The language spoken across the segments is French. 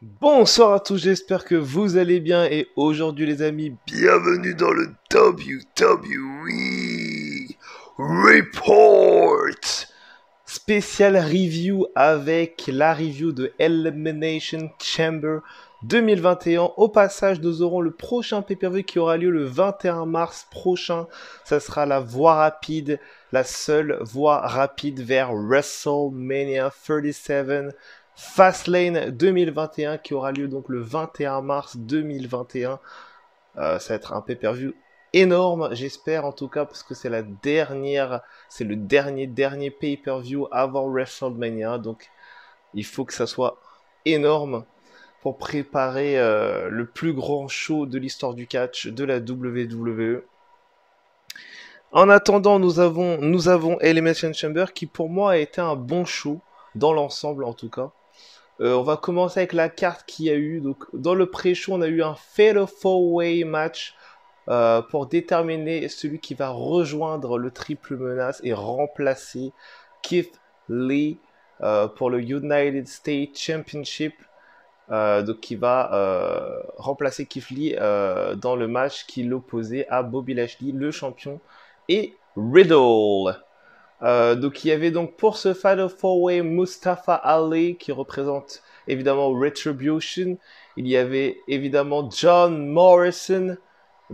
Bonsoir à tous, j'espère que vous allez bien et aujourd'hui les amis, bienvenue dans le WWE Report spécial review avec la review de Elimination Chamber 2021. Au passage, nous aurons le prochain pay-per-view qui aura lieu le 21 mars prochain. Ça sera la voie rapide, la seule voie rapide vers WrestleMania 37. Fastlane 2021 qui aura lieu donc le 21 mars 2021. Ça va être un pay-per-view énorme, j'espère en tout cas, parce que c'est le dernier pay-per-view avant WrestleMania, donc il faut que ça soit énorme pour préparer le plus grand show de l'histoire du catch de la WWE. En attendant, nous avons Elimination Chamber qui pour moi a été un bon show, dans l'ensemble en tout cas. On va commencer avec la carte qu'il y a eu. Donc, dans le pré-show, on a eu un Fatal 4-Way match pour déterminer celui qui va rejoindre le triple menace et remplacer Keith Lee pour le United States Championship. Donc, qui va remplacer Keith Lee dans le match qui l'opposait à Bobby Lashley, le champion, et Riddle. Donc il y avait donc pour ce Fatal 4-Way Mustafa Ali qui représente évidemment Retribution. Il y avait évidemment John Morrison,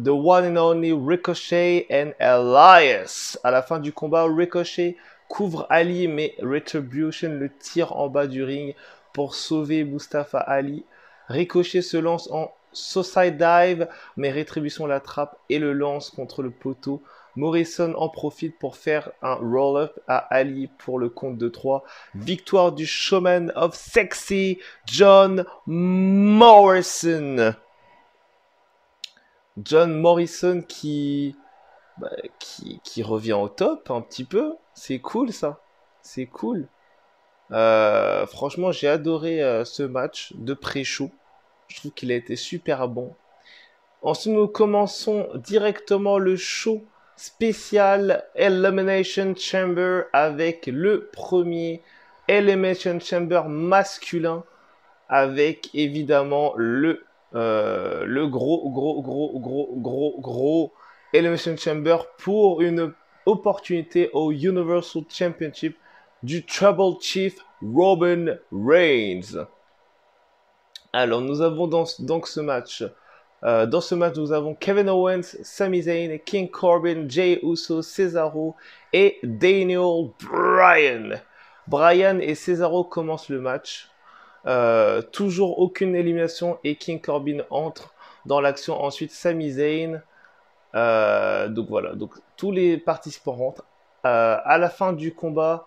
The One and Only Ricochet and Elias. À la fin du combat, Ricochet couvre Ali mais Retribution le tire en bas du ring pour sauver Mustafa Ali. Ricochet se lance en Suicide Dive mais Retribution l'attrape et le lance contre le poteau. Morrison en profite pour faire un roll-up à Ali pour le compte de 3. Victoire du Showman of Sexy, John Morrison. John Morrison qui revient au top un petit peu. C'est cool ça. C'est cool. Franchement, j'ai adoré ce match de pré-show. Je trouve qu'il a été super bon. Ensuite, nous commençons directement le show spécial Elimination Chamber avec le premier Elimination Chamber masculin avec évidemment le gros Elimination Chamber pour une opportunité au Universal Championship du Tribal Chief Roman Reigns. Alors nous avons donc ce match. Dans ce match, nous avons Kevin Owens, Sami Zayn, King Corbin, Jey Uso, Cesaro et Daniel Bryan. Bryan et Cesaro commencent le match. Toujours aucune élimination et King Corbin entre dans l'action. Ensuite, Sami Zayn. Donc voilà, donc tous les participants rentrent. À la fin du combat,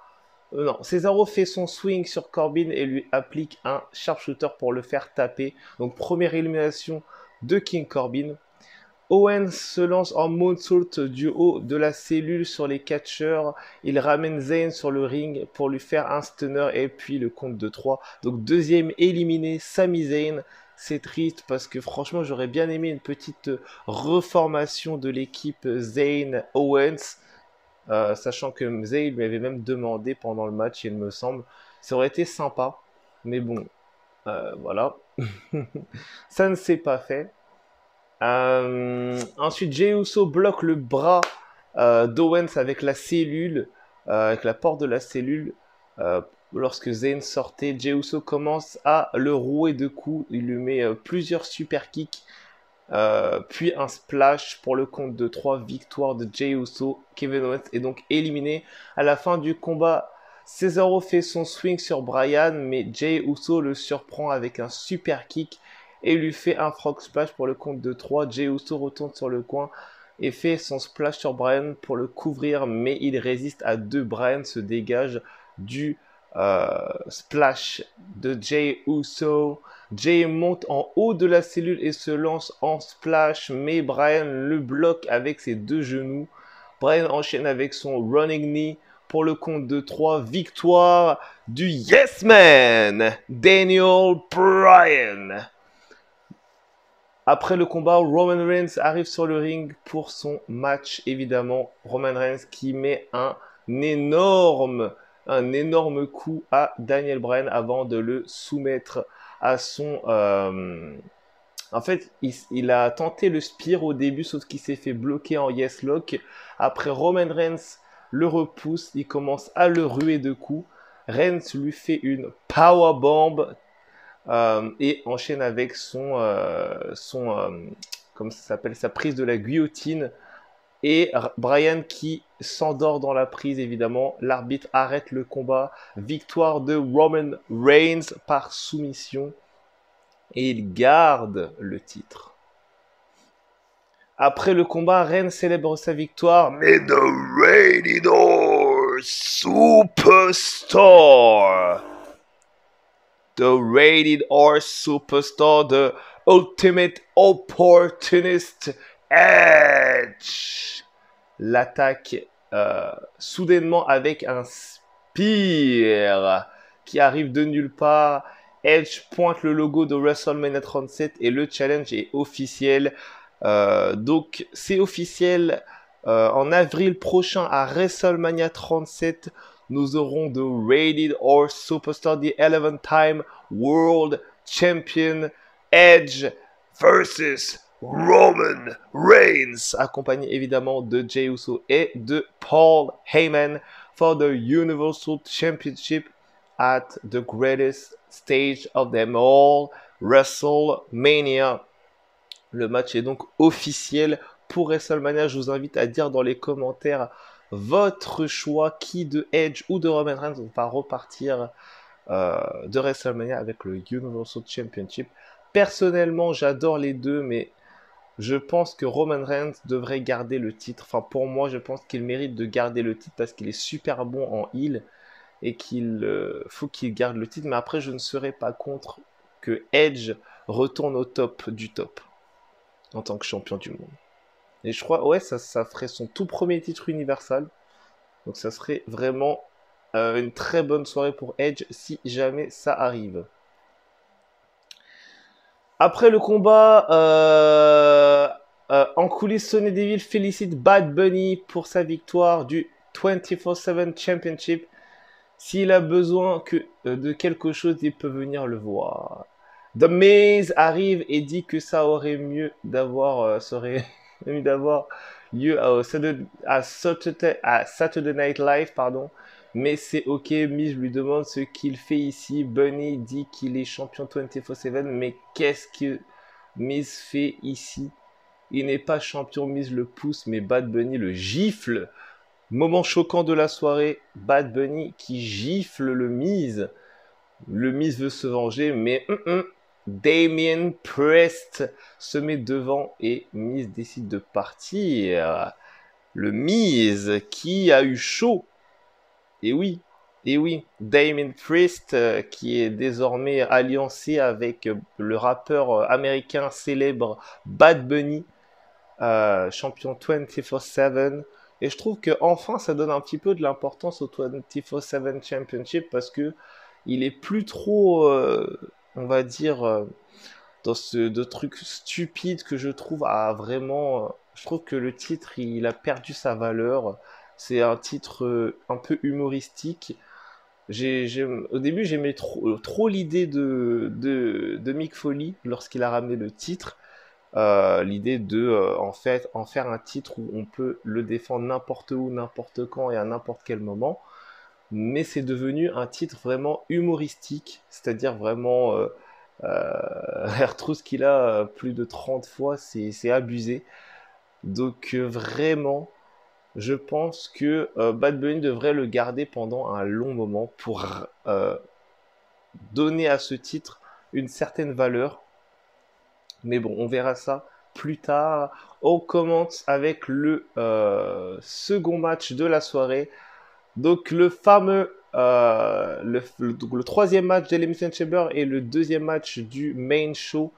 non, Cesaro fait son swing sur Corbin et lui applique un sharpshooter pour le faire taper. Donc première élimination de King Corbin. Owens se lance en moonsault du haut de la cellule sur les catcheurs. Il ramène Zayn sur le ring pour lui faire un stunner et puis le compte de 3. Donc deuxième éliminé, Sami Zayn. C'est triste parce que franchement j'aurais bien aimé une petite reformation de l'équipe Zayn-Owens. Sachant que Zayn lui avait même demandé pendant le match, il me semble. Ça aurait été sympa. Mais bon, voilà. Ça ne s'est pas fait. Ensuite, Jey Uso bloque le bras d'Owens avec la cellule, avec la porte de la cellule. Lorsque Zayn sortait, Jey Uso commence à le rouer de coups. Il lui met plusieurs super kicks, puis un splash pour le compte de 3. Victoire de Jey Uso. Kevin Owens est donc éliminé. À la fin du combat, Cesaro fait son swing sur Bryan, mais Jey Uso le surprend avec un super kick et lui fait un frog splash pour le compte de 3. Jey Uso retourne sur le coin et fait son splash sur Bryan pour le couvrir, mais il résiste à 2. Bryan se dégage du splash de Jey Uso. Jey monte en haut de la cellule et se lance en splash, mais Bryan le bloque avec ses 2 genoux. Bryan enchaîne avec son running knee pour le compte de 3. Victoire du Yes Man, Daniel Bryan. Après le combat, Roman Reigns arrive sur le ring pour son match, évidemment. Roman Reigns qui met un énorme coup à Daniel Bryan avant de le soumettre à son... En fait, il a tenté le spear au début, sauf qu'il s'est fait bloquer en yes lock. Après, Roman Reigns le repousse, il commence à le ruer de coups. Reigns lui fait une powerbomb et enchaîne avec comment ça s'appelle, sa prise de la guillotine. Et Bryan qui s'endort dans la prise, évidemment. L'arbitre arrête le combat. Victoire de Roman Reigns par soumission. Et il garde le titre. Après le combat, Reigns célèbre sa victoire. Mais The Rated R Superstar. The Rated R Superstar, the Ultimate Opportunist Edge. L'attaque soudainement avec un spear qui arrive de nulle part. Edge pointe le logo de WrestleMania 37 et le challenge est officiel. Donc c'est officiel. En avril prochain à WrestleMania 37, nous aurons The Rated R Superstar, the 11th-time World Champion Edge versus Roman Reigns, accompagné évidemment de Jey Uso et de Paul Heyman for the Universal Championship at the greatest stage of them all, WrestleMania. Le match est donc officiel pour WrestleMania. Je vous invite à dire dans les commentaires votre choix, qui de Edge ou de Roman Reigns va repartir de WrestleMania avec le Universal Championship. Personnellement, j'adore les deux, mais je pense que Roman Reigns devrait garder le titre. Enfin, pour moi, je pense qu'il mérite de garder le titre parce qu'il est super bon en heel et qu'il faut qu'il garde le titre. Mais après, je ne serais pas contre que Edge retourne au top du top en tant que champion du monde. Et je crois, ouais, ça ferait son tout premier titre Universal. Donc ça serait vraiment une très bonne soirée pour Edge si jamais ça arrive. Après le combat, en coulisses, Sonya Deville félicite Bad Bunny pour sa victoire du 24/7 Championship. S'il a besoin de quelque chose, il peut venir le voir. The Miz arrive et dit que ça aurait mieux d'avoir lieu à Saturday Night Live, pardon. Mais c'est ok, Miz lui demande ce qu'il fait ici. Bunny dit qu'il est champion 24/7, mais qu'est-ce que Miz fait ici? Il n'est pas champion, Miz le pousse, mais Bad Bunny le gifle. Moment choquant de la soirée, Bad Bunny qui gifle le Miz. Le Miz veut se venger, mais Damien Priest se met devant et Miz décide de partir. Le Miz qui a eu chaud. Et oui, Damien Priest qui est désormais alliancé avec le rappeur américain célèbre Bad Bunny, champion 24/7. Et je trouve que enfin ça donne un petit peu de l'importance au 24/7 Championship parce que il est plus trop, on va dire, dans de trucs stupides que je trouve à vraiment. Je trouve que le titre il a perdu sa valeur. C'est un titre un peu humoristique. Au début, j'aimais trop l'idée de Mick Foley lorsqu'il a ramené le titre. L'idée de en fait en faire un titre où on peut le défendre n'importe où, n'importe quand et à n'importe quel moment. Mais c'est devenu un titre vraiment humoristique, c'est-à-dire vraiment R-Truth qu'il a plus de 30 fois, c'est abusé. Donc vraiment, je pense que Bad Bunny devrait le garder pendant un long moment pour donner à ce titre une certaine valeur. Mais bon, on verra ça plus tard. On commence avec le second match de la soirée. Donc le fameux, le troisième match d'Elimination Chamber et le deuxième match du main show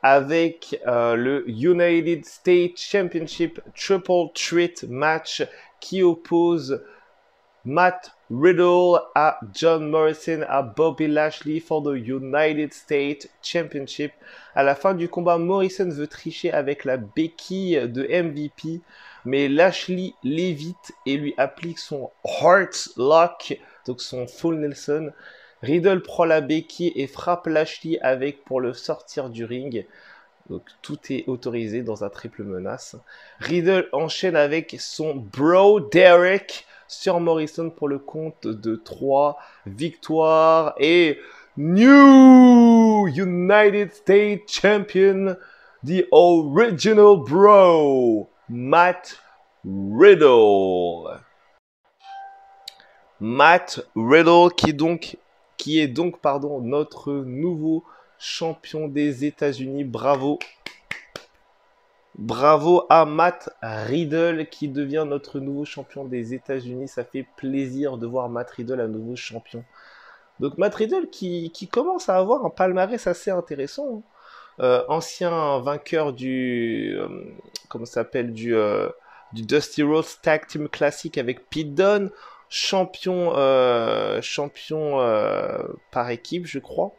avec le United States Championship Triple Threat match qui oppose Matt Riddle à John Morrison à Bobby Lashley for the United States Championship. À la fin du combat, Morrison veut tricher avec la béquille de MVP, mais Lashley l'évite et lui applique son Heart Lock, donc son Full Nelson. Riddle prend la béquille et frappe Lashley avec pour le sortir du ring. Donc tout est autorisé dans un triple menace. Riddle enchaîne avec son bro Derek sur Morrison pour le compte de 3 victoires et New United States Champion, the original bro, Matt Riddle. Matt Riddle qui est donc notre nouveau champion des États-Unis. Bravo. Bravo à Matt Riddle qui devient notre nouveau champion des États-Unis. Ça fait plaisir de voir Matt Riddle à nouveau champion. Donc Matt Riddle qui commence à avoir un palmarès assez intéressant. Ancien vainqueur du du Dusty Rhodes Tag Team Classic avec Pete Dunne, champion par équipe, je crois,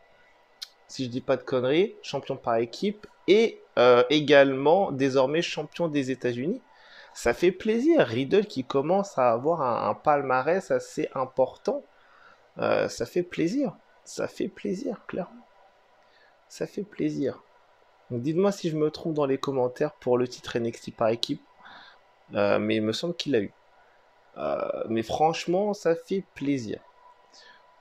si je dis pas de conneries, champion par équipe et également désormais champion des États-Unis. Ça fait plaisir, Riddle qui commence à avoir un palmarès assez important. Ça fait plaisir, clairement. Ça fait plaisir. Donc dites-moi si je me trompe dans les commentaires pour le titre NXT par équipe. Mais il me semble qu'il l'a eu. Mais franchement, ça fait plaisir.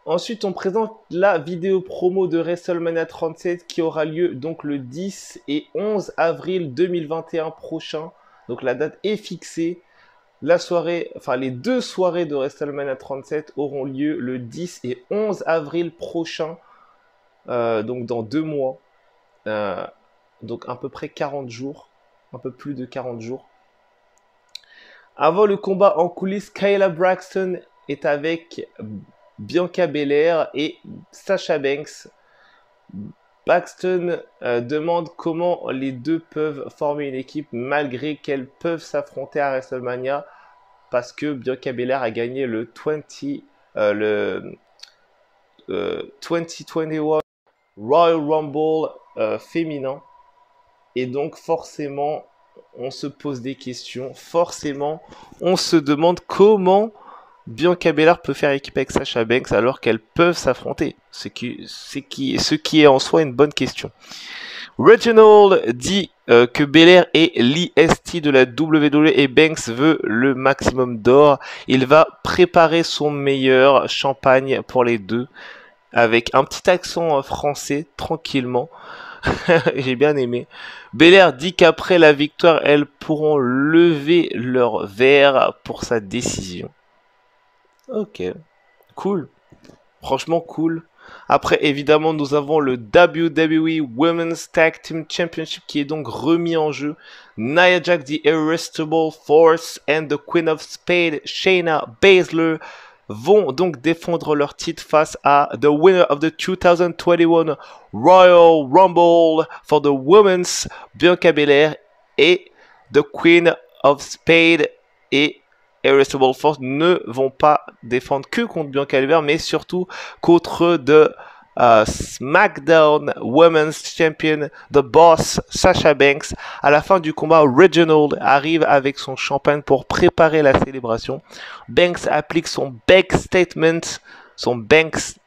Ensuite, on présente la vidéo promo de WrestleMania 37 qui aura lieu donc le 10 et 11 avril 2021 prochain. Donc la date est fixée. Les 2 soirées de WrestleMania 37 auront lieu le 10 et 11 avril prochain. Donc dans 2 mois. Donc à peu près 40 jours. Un peu plus de 40 jours. Avant le combat en coulisses, Kayla Braxton est avec Bianca Belair et Sasha Banks. Braxton demande comment les deux peuvent former une équipe malgré qu'elles peuvent s'affronter à WrestleMania parce que Bianca Belair a gagné le 2021 Royal Rumble féminin. Et donc forcément, on se pose des questions. Forcément, on se demande comment Bianca Belair peut faire équipe avec Sasha Banks alors qu'elles peuvent s'affronter. Ce qui est en soi une bonne question. Reginald dit que Belair est l'IST de la WWE et Banks veut le maximum d'or. Il va préparer son meilleur champagne pour les deux avec un petit accent français, tranquillement. J'ai bien aimé. Belair dit qu'après la victoire, elles pourront lever leur verre pour sa décision. Ok, cool. Franchement cool. Après, évidemment, nous avons le WWE Women's Tag Team Championship qui est donc remis en jeu. Nia Jax, The Irresistible Force and the Queen of Spades, Shayna Baszler, vont donc défendre leur titre face à the winner of the 2021 Royal Rumble for the Women's, Bianca Belair, et the Queen of Spades et Irresistible Force ne vont pas défendre que contre Bianca Belair, mais surtout contre SmackDown Women's Champion, The Boss, Sasha Banks. À la fin du combat, Reginald arrive avec son champagne pour préparer la célébration. Banks applique son Banks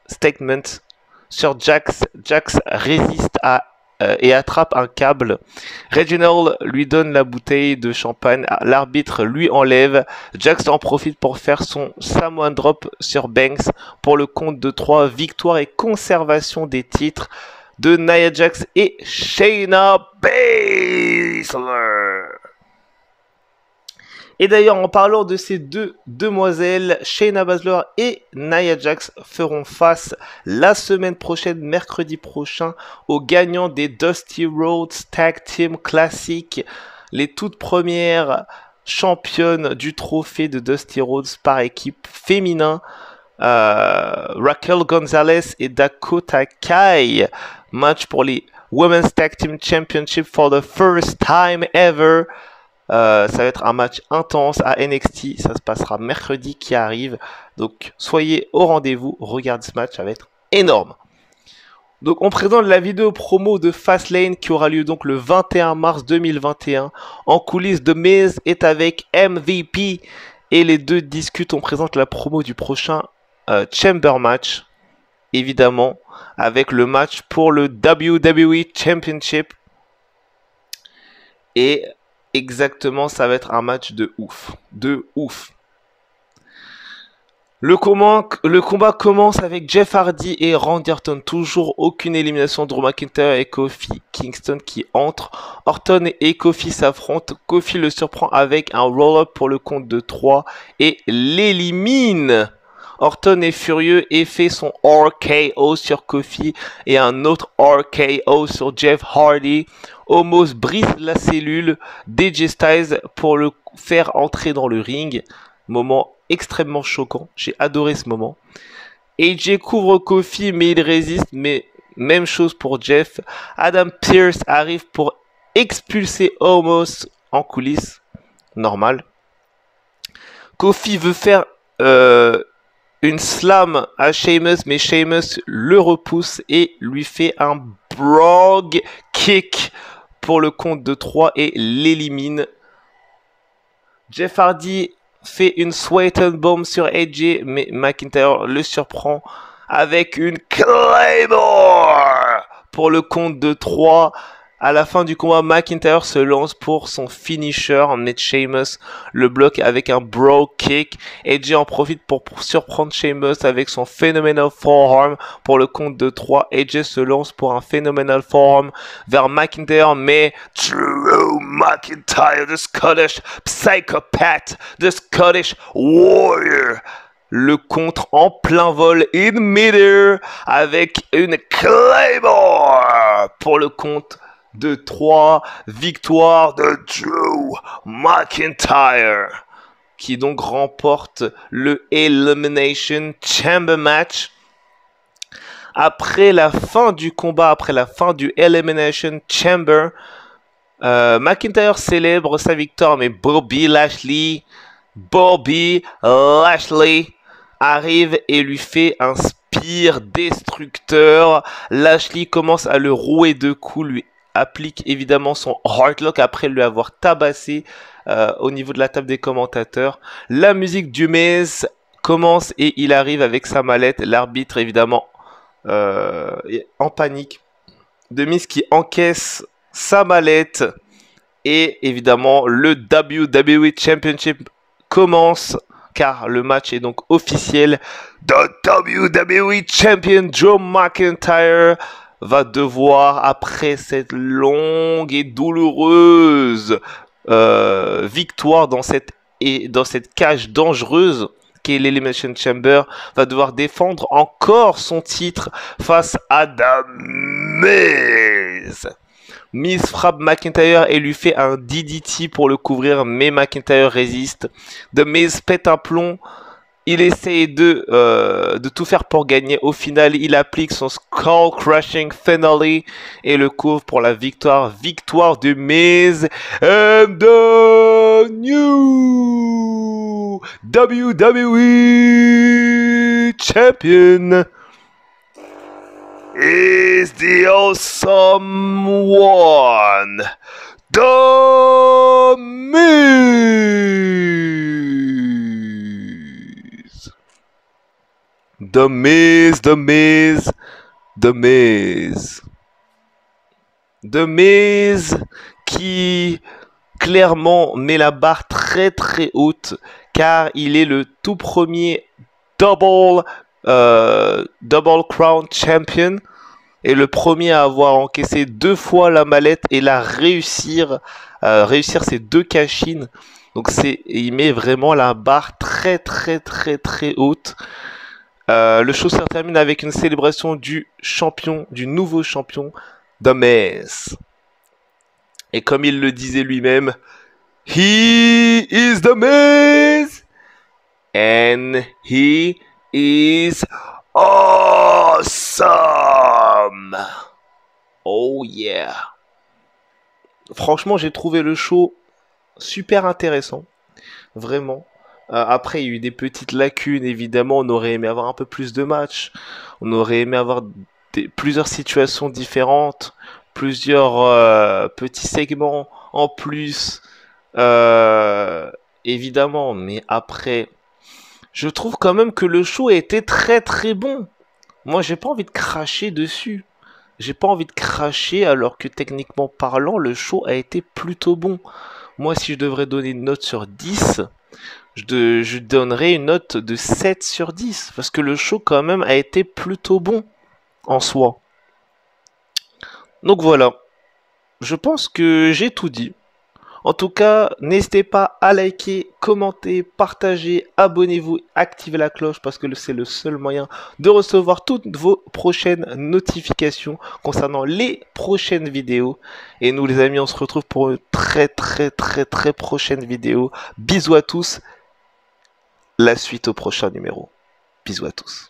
Statement sur Jax. Jax résiste et attrape un câble. Reginald lui donne la bouteille de champagne. L'arbitre lui enlève. Jax en profite pour faire son Samoan Drop sur Banks pour le compte de 3 victoires et conservation des titres de Nia Jax et Shayna Baszler. Et d'ailleurs, en parlant de ces deux demoiselles, Shayna Baszler et Nia Jax feront face la semaine prochaine, mercredi prochain, aux gagnants des Dusty Rhodes Tag Team Classic, les toutes premières championnes du trophée de Dusty Rhodes par équipe féminin, Raquel Gonzalez et Dakota Kai. Match pour les Women's Tag Team Championship for the first time ever. Ça va être un match intense à NXT, ça se passera mercredi qui arrive, donc soyez au rendez-vous, regardez ce match, ça va être énorme. Donc on présente la vidéo promo de Fastlane qui aura lieu donc le 21 mars 2021. En coulisses, The Miz est avec MVP et les deux discutent, on présente la promo du prochain Chamber match. évidemment, avec le match pour le WWE Championship. Et exactement, ça va être un match de ouf. De ouf. Le combat commence avec Jeff Hardy et Randy Orton. Toujours aucune élimination. Drew McIntyre et Kofi Kingston qui entrent. Orton et Kofi s'affrontent. Kofi le surprend avec un roll-up pour le compte de 3 et l'élimine. Orton est furieux et fait son RKO sur Kofi et un autre RKO sur Jeff Hardy. Omos brise la cellule d'AJ Styles pour le faire entrer dans le ring. Moment extrêmement choquant. J'ai adoré ce moment. AJ couvre Kofi mais il résiste. Mais même chose pour Jeff. Adam Pearce arrive pour expulser Omos en coulisses. Normal. Kofi veut faire une slam à Sheamus, mais Sheamus le repousse et lui fait un Brogue Kick pour le compte de 3 et l'élimine. Jeff Hardy fait une Sweat and Bomb sur AJ, mais McIntyre le surprend avec une Claymore pour le compte de 3. À la fin du combat, McIntyre se lance pour son finisher, mais Sheamus le bloque avec un Brogue Kick. AJ en profite pour surprendre Sheamus avec son Phenomenal Forearm pour le compte de 3. AJ se lance pour un Phenomenal Forearm vers McIntyre, mais Drew McIntyre, the Scottish Psychopath, the Scottish Warrior, le contre en plein vol in midair avec une Claymore pour le compte de 3, victoire de Drew McIntyre, qui donc remporte le Elimination Chamber match. Après la fin du combat, après la fin du Elimination Chamber, McIntyre célèbre sa victoire, mais Bobby Lashley arrive et lui fait un spear destructeur. Lashley commence à le rouer de coups, lui applique évidemment son Heartlock après lui avoir tabassé au niveau de la table des commentateurs. La musique du Miz commence et il arrive avec sa mallette. L'arbitre évidemment en panique. De Miz qui encaisse sa mallette et évidemment le WWE Championship commence car le match est donc officiel. The WWE Champion Drew McIntyre va devoir, après cette longue et douloureuse victoire dans cette cage dangereuse qu'est l'Elimination Chamber, va devoir défendre encore son titre face à The Miz. Miz frappe McIntyre et lui fait un DDT pour le couvrir, mais McIntyre résiste. The Miz pète un plomb. Il essaye de tout faire pour gagner. Au final, il applique son Skull Crushing Finale et le couvre pour la victoire. Victoire de Miz and the new WWE Champion is the awesome one, The Miz. The Miz, The Miz, The Miz. The Miz qui clairement met la barre très très haute car il est le tout premier Double Crown Champion et le premier à avoir encaissé 2 fois la mallette et la réussir ses 2 cash-in. Donc il met vraiment la barre très très très très haute. Le show se termine avec une célébration du nouveau champion, The Miz. Et comme il le disait lui-même, he is The Miz and he is awesome. Oh yeah. Franchement, j'ai trouvé le show super intéressant. Vraiment. Après, il y a eu des petites lacunes, évidemment. On aurait aimé avoir un peu plus de matchs. On aurait aimé avoir plusieurs situations différentes. Plusieurs petits segments en plus. Évidemment. Mais après, je trouve quand même que le show était très très bon. Moi, j'ai pas envie de cracher dessus. J'ai pas envie de cracher alors que techniquement parlant, le show a été plutôt bon. Moi, si je devrais donner une note sur 10, je donnerais une note de 7 sur 10. Parce que le show, quand même, a été plutôt bon en soi. Donc voilà. Je pense que j'ai tout dit. En tout cas, n'hésitez pas à liker, commenter, partager, abonnez-vous, activez la cloche parce que c'est le seul moyen de recevoir toutes vos prochaines notifications concernant les prochaines vidéos. Et nous les amis, on se retrouve pour une très prochaine vidéo. Bisous à tous, la suite au prochain numéro. Bisous à tous.